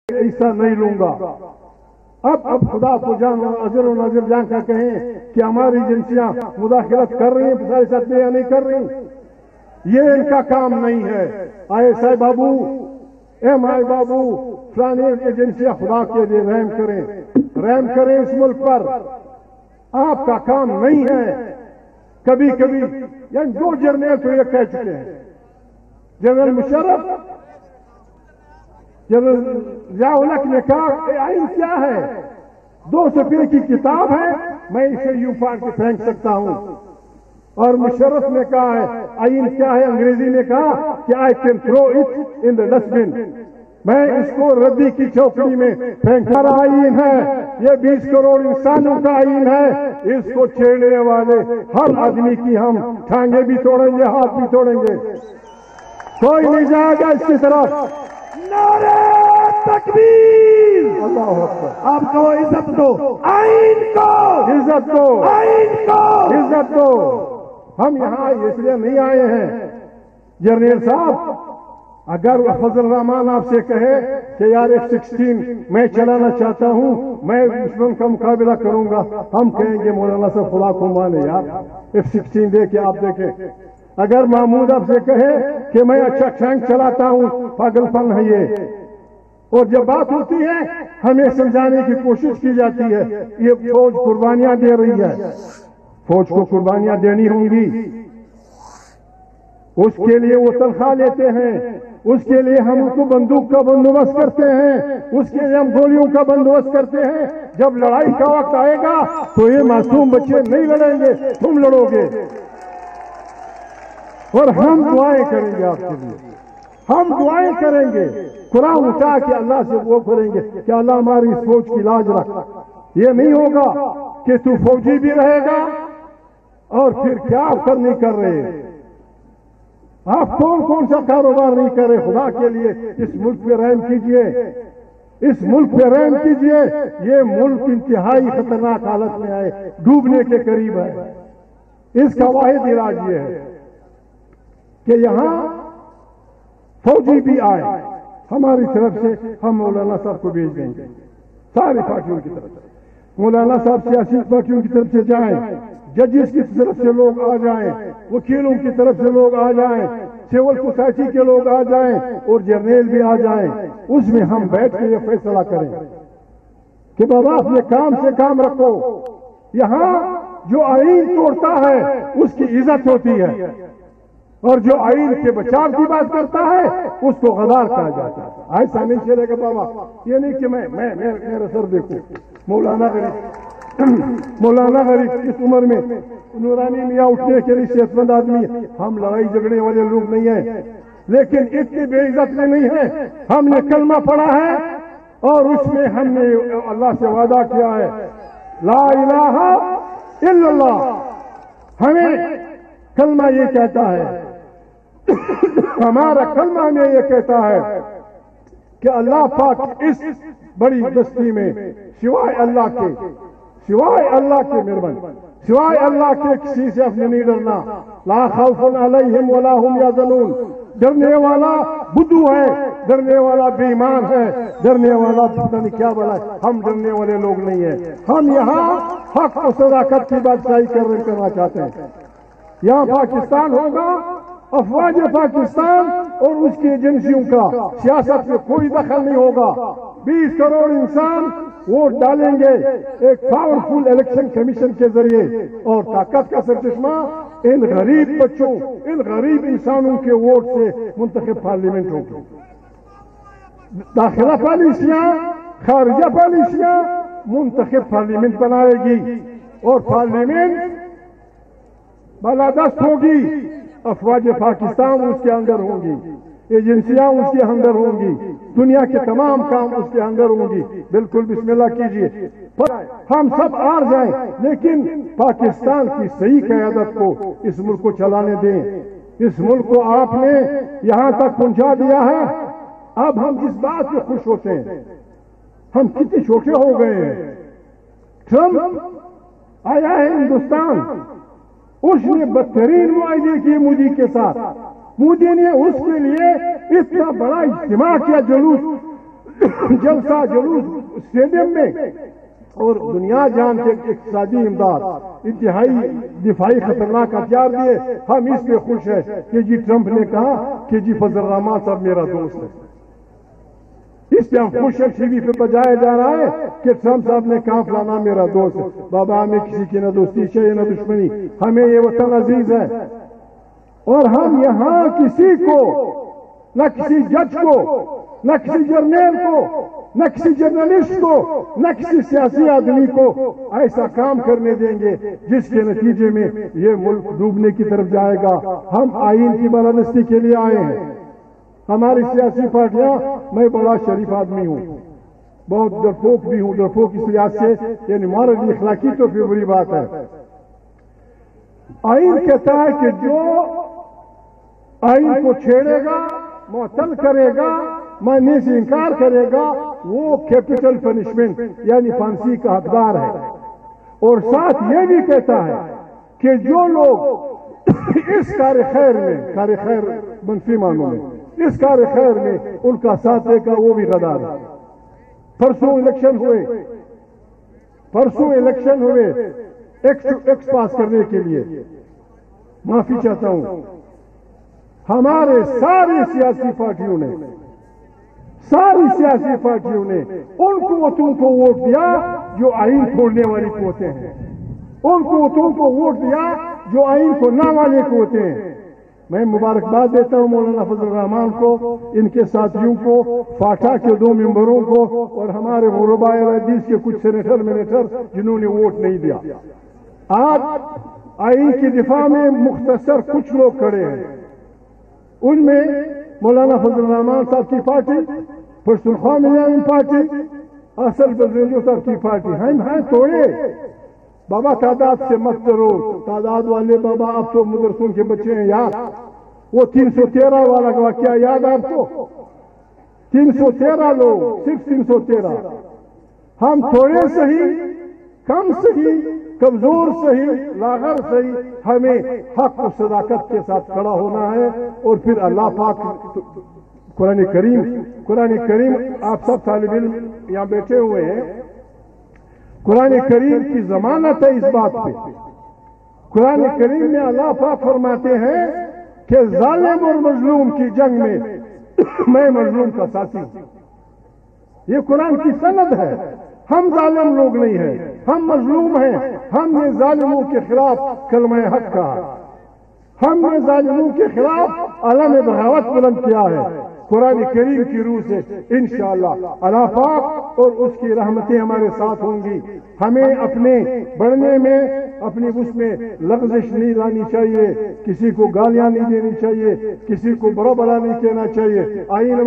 ایسا نہیں لوں گا. اب خدا کو جان اور اجر و نظر جان کا کہیں کہ ہماری ایجنسیاں مداخلت کر رہی ہیں سیاست میں یا نہیں کر رہی. یہ ان کا کام نہیں ہے. آئے صاحب بابو، اے مائی بابو، فلانی ایجنسیاں خدا کے لیے رحم کریں اس ملک پر. آپ کا کام نہیں ہے. کبھی کبھی یعنی 2 جرنیل تو یہ کہہ چکے ہیں، جنرل مشرف، جنرل ضیاء الحق نے کہا کہ آئین کیا ہے؟ 2 صفحے کی کتاب ہے، میں اسے یوں پھاڑ کے پھینک سکتا ہوں. اور مشرف نے کہا ہے آئین کیا ہے؟ انگریزی نے کہا کہ I can throw it in the dustbin, میں اس کو ردی کی چوکڑی میں پھینکا. آئین ہے یہ 20 کروڑ انسانوں کا آئین ہے. اس کو چھیڑنے والے ہر آدمی کی ہم ٹھانگیں بھی توڑیں گے، ہاتھ بھی توڑیں گے. کوئی نہیں جائے گا اس کی طرف. نعرہ تکبیر! اللہ اکبر. آپ کو عزت دو، آئین کو عزت دو، آئین کو عزت دو. ہم یہاں اس لیے نہیں آئے ہیں جرنیل صاحب. اگر فضل الرحمان آپ سے کہے کہ یار F-16 میں چلانا چاہتا ہوں، میں دشمن کا مقابلہ کروں گا، ہم کہیں گے مولانا صاحب خدا کو مانے یار F-16 دے کے آپ دیکھیں. اگر محمود آپ سے کہے کہ میں اچھا ٹینک چلاتا ہوں، پاگل پن ہے یہ. اور جب بات ہوتی ہے ہمیں سمجھانے کی کوشش کی جاتی ہے یہ فوج قربانیاں دے رہی ہے. فوج کو قربانیاں دینی ہوں گی، اس کے لیے وہ تنخواہ لیتے ہیں، اس کے لیے ہم ان کو بندوق کا بندوبست کرتے ہیں، اس کے لیے ہم گولیوں کا بندوبست کرتے ہیں. جب لڑائی کا وقت آئے گا تو یہ معصوم بچے نہیں لڑیں گے، تم لڑو گے. اور ہم دعائیں کریں گے آپ کے لیے، ہم دعائیں کریں گے. قرآن اٹھا کے اللہ سے وہ کریں گے کہ اللہ ہماری اس فوج کی لاج رکھ. یہ نہیں ہوگا کہ تو فوجی بھی رہے گا اور پھر کیا آپ نہیں کر رہے. آپ کون سا کاروبار نہیں کر رہے. خدا کے لیے اس ملک پہ رحم کیجئے، اس ملک پہ رحم کیجئے. یہ ملک انتہائی خطرناک حالت میں آئے، ڈوبنے کے قریب ہے. اس کا واحد علاج یہ ہے کہ یہاں فوجی بھی آئے. ہماری طرف سے ہم مولانا صاحب کو بھیج دیں گے، ساری پارٹیوں کی طرف سے. مولانا صاحب سیاسی پارٹیوں کی طرف سے جائیں، ججز کی طرف سے لوگ آ جائیں، وکیلوں کی طرف سے لوگ آ جائیں، سول سوسائٹی کے لوگ آ جائیں اور جرنیل بھی آ جائیں. اس میں ہم بیٹھ کے یہ فیصلہ کریں کہ بابا اپنے کام سے کام رکھو. یہاں جو آئین توڑتا ہے اس کی عزت ہوتی ہے، اور جو آئین کے بچاؤ کی بات کرتا ہے اس کو غدار کہا جاتا ہے. ایسا نہیں چلے گا بابا. یہ نہیں کہ میں میرا سر دیکھوں. مولانا غریب اس عمر میں نورانی میاں اٹھنے کے لیے صحت مند آدمی ہے. ہم لڑائی جھگڑنے والے لوگ نہیں ہیں، لیکن اتنی بے عزت میں نہیں ہے. ہم نے کلمہ پڑھا ہے اور اس میں ہم نے اللہ سے وعدہ کیا ہے لا الہ الا اللہ. ہمیں کلمہ یہ کہتا ہے، ہمارا کلمہ ہمیں یہ کہتا ہے کہ اللہ پاک اس بڑی بستی میں سوائے اللہ کے مہربان، سوائے اللہ کے کسی سے اپنے نہیں ڈرنا. لا خوف علیہم ولا هم یحزنون. ڈرنے والا بدھو ہے، ڈرنے والا بے ایمان ہے، ڈرنے والا پتہ نہیں کیا بلا ہے. ہم ڈرنے والے لوگ نہیں ہیں. ہم یہاں حق و صداقت کی بادشاہی کرنا چاہتے ہیں. یہاں پاکستان ہوگا، افواج پاکستان اور اس کی ایجنسیوں کا سیاست میں کوئی دخل نہیں ہوگا. 20 کروڑ انسان ووٹ ڈالیں گے ایک پاورفل الیکشن کمیشن کے ذریعے، اور طاقت کا سرچشمہ ان غریب بچوں، ان غریب انسانوں کے ووٹ سے منتخب پارلیمنٹ ہوگی. داخلہ پالیسیاں، خارجہ پالیسیاں منتخب پارلیمنٹ بنائے گی، اور پارلیمنٹ بالادست ہوگی. افواج پاکستان اس کے اندر ہوں گی، ایجنسیاں اس کے اندر ہوں گی، دنیا کے تمام کام اس کے اندر ہوں گی. بالکل بسم اللہ کیجئے. ہم سب آ جائیں، لیکن پاکستان کی صحیح قیادت کو اس ملک کو چلانے دیں. اس ملک کو آپ نے یہاں تک پہنچا دیا ہے. اب ہم اس بات سے خوش ہوتے ہیں، ہم کتنے چھوٹے ہو گئے ہیں. ٹرمپ آیا ہے ہندوستان، اس نے بدترین معاہدے کیے مودی کے ساتھ. مودی نے اس کے لیے اتنا بڑا اجتماع کیا، جلوس جلسہ جلوس اسٹیڈیم میں، اور دنیا جان کے اقتصادی امداد، انتہائی دفاعی خطرناک ہتھیار دیے. ہم اس پہ خوش ہیں کہ جی ٹرمپ نے کہا کہ جی فضل الرحمان صاحب میرا دوست ہے. اس پہ ہم خوش ہیں. ٹی وی پہ بجایا جا رہا ہے کہ ٹرمپ صاحب نے کہا فلانا میرا دوست ہے. بابا ہمیں کسی کی نہ دوستی چاہیے نہ دشمنی، ہمیں یہ وطن عزیز ہے. اور ہم یہاں کسی کو، نہ کسی جج کو، نہ کسی جرنیل کو، نہ کسی جرنلسٹ کو، نہ کسی سیاسی آدمی کو ایسا کام کرنے دیں گے جس کے نتیجے میں یہ ملک ڈوبنے کی طرف جائے گا. ہم آئین کی بالادستی کے لیے آئے ہیں. ہماری سیاسی پارٹیاں، میں بڑا شریف آدمی ہوں، بہت ڈرپوک بھی ہوں. ڈرپوک اس لحاظ سے یعنی مورلی اخلاقی تو پھر بری بات ہے. آئین کہتا ہے کہ جو آئین کو چھیڑے گا، معطل کرے گا، ماننے سے انکار کرے گا، وہ کیپٹل پنشمنٹ یعنی پھانسی کا حقدار ہے. اور ساتھ یہ بھی کہتا ہے کہ جو لوگ اس کار خیر میں، کار خیر منفی معنوں میں، اس کار خیر میں ان کا ساتھ دے گا، وہ بھی غدار ہے. پرسوں الیکشن ہوئے ایکس پاس کرنے کے لیے. معافی چاہتا ہوں، ہمارے ساری سیاسی پارٹیوں نے ان قوتوں کو ووٹ دیا جو آئین توڑنے والی قوتیں ہیں. ان قوتوں کو ووٹ دیا جو آئین کو نہ والے قوتیں ہیں. میں مبارکباد دیتا ہوں مولانا فضل الرحمان کو، ان کے ساتھیوں کو، فاٹا کے 2 ممبروں کو، اور ہمارے غرباء حدیث کے کچھ سینیٹر جنہوں نے ووٹ نہیں دیا. آج آئین کی دفاع میں مختصر کچھ لوگ کھڑے ہیں. ان میں مولانا فضل الرحمان صاحب کی پارٹی، پشتونخوا ملیاں پارٹی، اصل بزرگوں صاحب کی پارٹی. ہم ہیں توڑے. بابا تعداد سے مت کرو، تعداد والے بابا اب تو مدرسوں کے بچے ہیں یار. وہ 313 والا واقعہ یاد آپ کو؟ 313 لوگ، صرف 313. ہم تھوڑے صحیح، کم صحیح، کمزور صحیح، لاغر صحیح، ہمیں حق و صداقت کے ساتھ کھڑا ہونا ہے. اور پھر اللہ پاک قرآن کریم آپ سب طالب علم یہاں بیٹھے ہوئے ہیں، قرآن کریم کی ضمانت ہے اس بات پہ. قرآن کریم میں اللہ پاک فرماتے ہیں کہ ظالم اور مظلوم کی جنگ میں میں مظلوم کا ساتھی ہوں. یہ قرآن کی سند ہے. ہم ظالم لوگ نہیں ہیں، ہم مظلوم ہیں. ہم نے ظالموں کے خلاف کلمہ حق کہا، ہم نے ظالموں کے خلاف علم بغاوت بلند کیا ہے. قرآن کریم کی روح سے انشاءاللہ اللہ پاک اور اس کی رحمتیں ہمارے ساتھ ہوں گی. ہمیں اپنے بڑھنے میں، اپنی اس میں لغزش نہیں لانی چاہیے، کسی کو گالیاں نہیں دینی چاہیے، کسی کو برا بلا نہیں کہنا چاہیے. آئین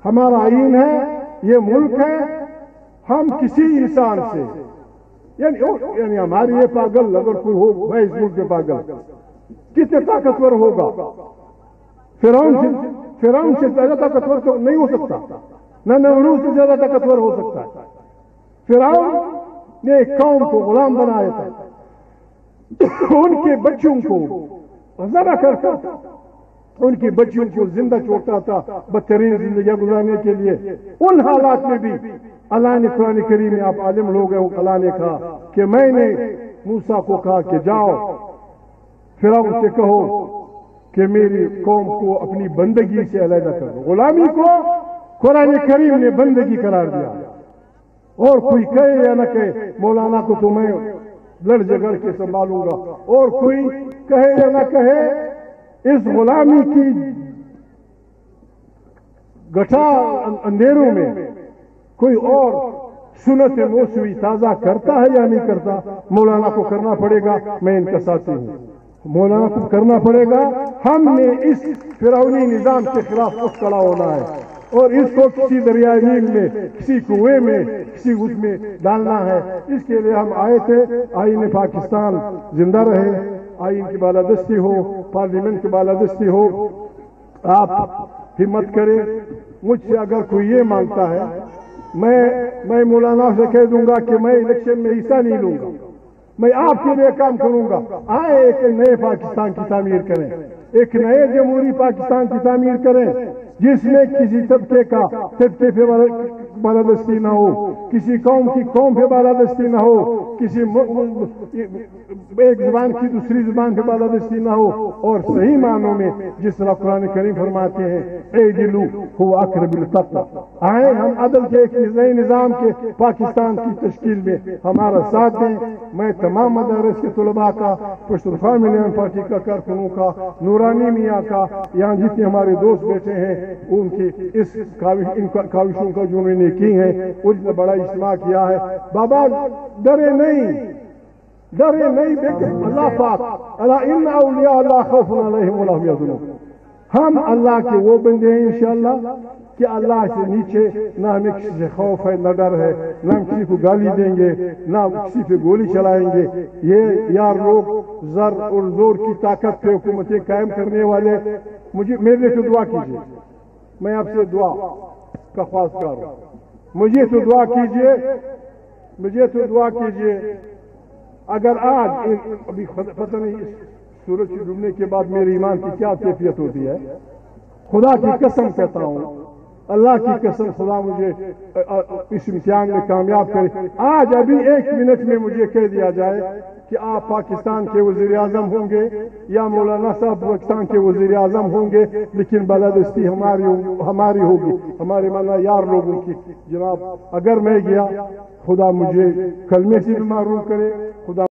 ہمارا آئین ہے، یہ ملک ہے. ہم کسی انسان سے یعنی ہماری یہ پاگل اگر کوئی ہو، میں اس ملک میں پاگل کتنے طاقتور ہوگا؟ فرعون سے زیادہ طاقتور تو نہیں ہو سکتا، نہ نمرود سے زیادہ طاقتور ہو سکتا ہے. فرعون نے ایک قوم کو غلام بنایا تھا، ان کے بچوں کو ذبح کرتا تھا، ان کی بچیوں کو زندہ چھوڑتا تھا بدترین زندگیاں گزارنے کے لیے. ان حالات میں بھی اللہ نے قرآن کریم میں، آپ عالم لوگ ہیں، اللہ نے کہا کہ میں نے موسیٰ کو کہا کہ جاؤ فرعون سے کہو کہ میری قوم کو اپنی بندگی سے علیحدہ کر دو. غلامی کو قرآن کریم نے بندگی قرار دیا. اور کوئی کہے یا نہ کہے، مولانا کو تو میں لڑ جگڑ کے سنبھالوں گا، اور کوئی کہے یا نہ کہے، اس غلامی کی گٹھا اندھیروں میں کوئی اور سنت موسوی تازہ کرتا ہے یا نہیں کرتا، مولانا کو کرنا پڑے گا. میں ان کا ساتھی ہوں، مولانا کو کرنا پڑے گا. ہم نے اس فرعونی نظام کے خلاف اٹھ کھڑا ہونا ہے، اور اس کو کسی دریائے نیل میں، کسی کنویں میں، کسی اس میں ڈالنا ہے. اس کے لیے ہم آئے تھے. آئین پاکستان زندہ رہے، آئین کی بالادستی ہو، پارلیمنٹ کی بالادستی ہو. آپ ہمت کریں. مجھ سے اگر کوئی یہ مانگتا ہے، میں مولانا سے کہہ دوں گا کہ میں الیکشن میں حصہ نہیں لوں گا، میں آپ کے لیے کام کروں گا. آئے ایک نئے پاکستان کی تعمیر کریں، ایک نئے جمہوری پاکستان کی تعمیر کریں. جس میں کسی طبقے پہ بالادستی نہ ہو، کسی قوم کی قوم پہ بالادستی نہ ہو، کسی ایک زبان کی دوسری زبان پہ بالادستی نہ ہو، اور صحیح معنوں میں جس طرح قرآن کریم فرماتے ہیں اعدلوا هو اقرب للتقوى، آئیں ہم عدل کے ایک نئے نظام کے پاکستان کی تشکیل میں ہمارا ساتھ دیں۔ میں تمام مدارس کے طلباء کا، پشتونخوا ملین پارٹی کا کارکنوں کا، نورانی میاں کا، یہاں جتنے ہمارے دوست بیٹھے ہیں ان کی اس ان کاوشوں کا جو انہوں نے کی ہے، اس نے بڑا اجتماع کیا ہے۔ بابا ڈرے نہیں بیٹے، اللہ پاک الا ان اولیاء اللہ خوف علیہم ولا هم يحزنون، ہم اللہ کے وہ بندے ہیں انشاءاللہ کہ اللہ سے نیچے نہ ہمیں کسی سے خوف ہے، نہ ڈر ہے، نہ ہم کسی کو گالی دیں گے، نہ کسی پہ گولی چلائیں گے۔ یہ یار لوگ زر اور زور کی طاقت پہ حکومتیں قائم کرنے والے، میرے لیے تو دعا کیجیے، میں آپ سے دعا کا خواستگار ہوں، مجھے تو دعا کیجیے۔ اگر آج ابھی پتہ نہیں سورج کے ڈوبنے کے بعد میرے ایمان کی کیا کیفیت ہوتی ہے، خدا کی قسم کہتا ہوں، اللہ کی قسم، خدا مجھے اس امتحان میں کامیاب کرے۔ آج ابھی 1 منٹ میں مجھے کہہ دیا جائے کہ آپ پاکستان کے وزیر اعظم ہوں گے یا مولانا صاحب پاکستان کے وزیر اعظم ہوں گے، لیکن بالادستی ہماری ہوگی، ہمارے مانا یار لوگوں کی۔ جناب اگر میں گیا، خدا مجھے کلمے سے بھی محروم کرے، خدا